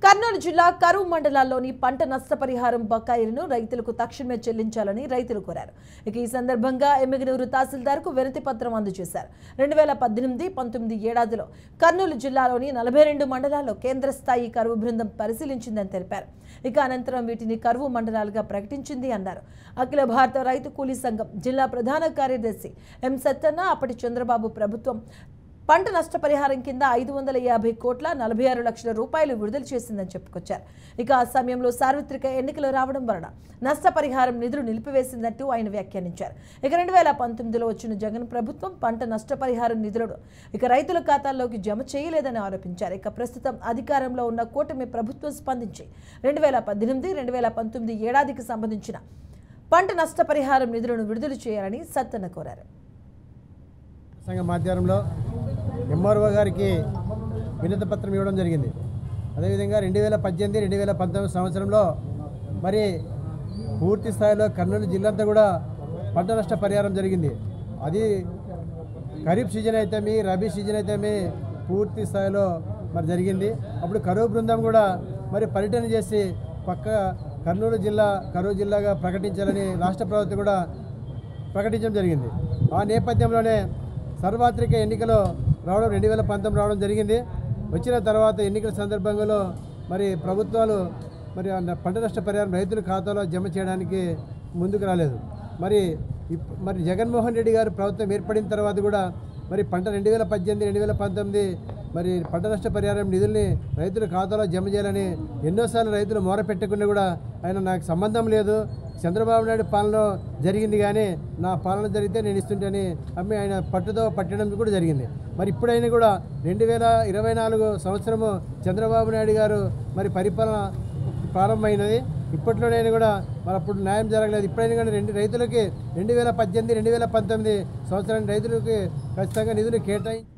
కర్నూలు జిల్లా కరువు మండలాల్లోని పంట నష్టపరిహారం బకాయిలను రైతులకు తక్షణమే చెల్లించాలని రైతులు కోరారు. ఇక ఈ సందర్భంగా ఎమ్మిగనూరు తహసీల్దార్కు వినతి పత్రం అందజేశారు. 2018-19 ఏడాదిలో కర్నూలు జిల్లాలోని 42 మండలాల్లో కేంద్ర స్థాయి కరువు బృందం పరిశీలించిందని తెలిపారు. ఇక అనంతరం వీటిని కరువు మండలాలుగా ప్రకటించింది అన్నారు. అఖిల భారత రైతు కూలీ సంఘం జిల్లా ప్రధాన కార్యదర్శి ఎం సత్తన్న అప్పటి చంద్రబాబు ప్రభుత్వం పంట నష్టపరిహారం కింద 550 కోట్ల 46 లక్షల రూపాయలు విడుదల చేసిందని చెప్పుకొచ్చారు. ఇక ఆ సమయంలో సార్వత్రిక ఎన్నికలు రావడం వలన నష్టపరిహారం నిధులు నిలిపివేసిందంటూ ఆయన వ్యాఖ్యానించారు. ఇక 2019లో వచ్చిన జగన్ ప్రభుత్వం పంట నష్టపరిహారం నిధులను రైతుల ఖాతాల్లోకి జమ చేయలేదని ఆరోపించారు. ఇక ప్రస్తుతం అధికారంలో ఉన్న కూటమి ప్రభుత్వం స్పందించి 2018-2019 ఏడాదికి సంబంధించిన పంట నష్టపరిహారం నిధులను విడుదల చేయాలని సత్తన్న కోరారు. సంఘ మాధ్యమంలో ఎంఆర్ఓ గారికి వినతి పత్రం ఇవ్వడం జరిగింది. అదేవిధంగా 2018-2019 సంవత్సరంలో మరి పూర్తి స్థాయిలో కర్నూలు జిల్లా అంతా కూడా పంట నష్ట పరిహారం జరిగింది. అది ఖరీఫ్ సీజన్ అయితేమి రబీ సీజన్ అయితేమి పూర్తి స్థాయిలో మరి జరిగింది. అప్పుడు కరువు బృందం కూడా మరి పర్యటన చేసి పక్క కర్నూలు జిల్లా కరువు జిల్లాగా ప్రకటించాలని రాష్ట్ర ప్రభుత్వం కూడా ప్రకటించడం జరిగింది. ఆ నేపథ్యంలోనే సార్వత్రిక ఎన్నికలు రావడం 2019 రావడం జరిగింది. వచ్చిన తర్వాత ఎన్నికల సందర్భంలో మరి ప్రభుత్వాలు మరి పంట నష్ట పరిహారం రైతుల ఖాతాలో జమ చేయడానికి ముందుకు రాలేదు. మరి జగన్మోహన్ రెడ్డి గారు ప్రభుత్వం ఏర్పడిన తర్వాత కూడా మరి పంట 2018-2019 మరి పంట నష్ట పరిహారం నిధుల్ని రైతుల ఖాతాలో జమ చేయాలని ఎన్నోసార్లు రైతులు మొర పెట్టకుండా కూడా ఆయన నాకు సంబంధం లేదు, చంద్రబాబు నాయుడు పాలన జరిగింది కానీ నా పాలన జరిగితే నేను ఇస్తుంటేని అమ్మి ఆయన పట్టుతో పట్టడం కూడా జరిగింది. మరి ఇప్పుడైనా కూడా 2024 సంవత్సరము చంద్రబాబు నాయుడు గారు మరి పరిపాలన ప్రారంభమైనది. ఇప్పట్లోనైనా కూడా మరి అప్పుడు న్యాయం జరగలేదు. ఇప్పుడైనా కానీ రైతులకి 2018-2019 సంవత్సరానికి రైతులకి ఖచ్చితంగా నిధులు కేటాయించి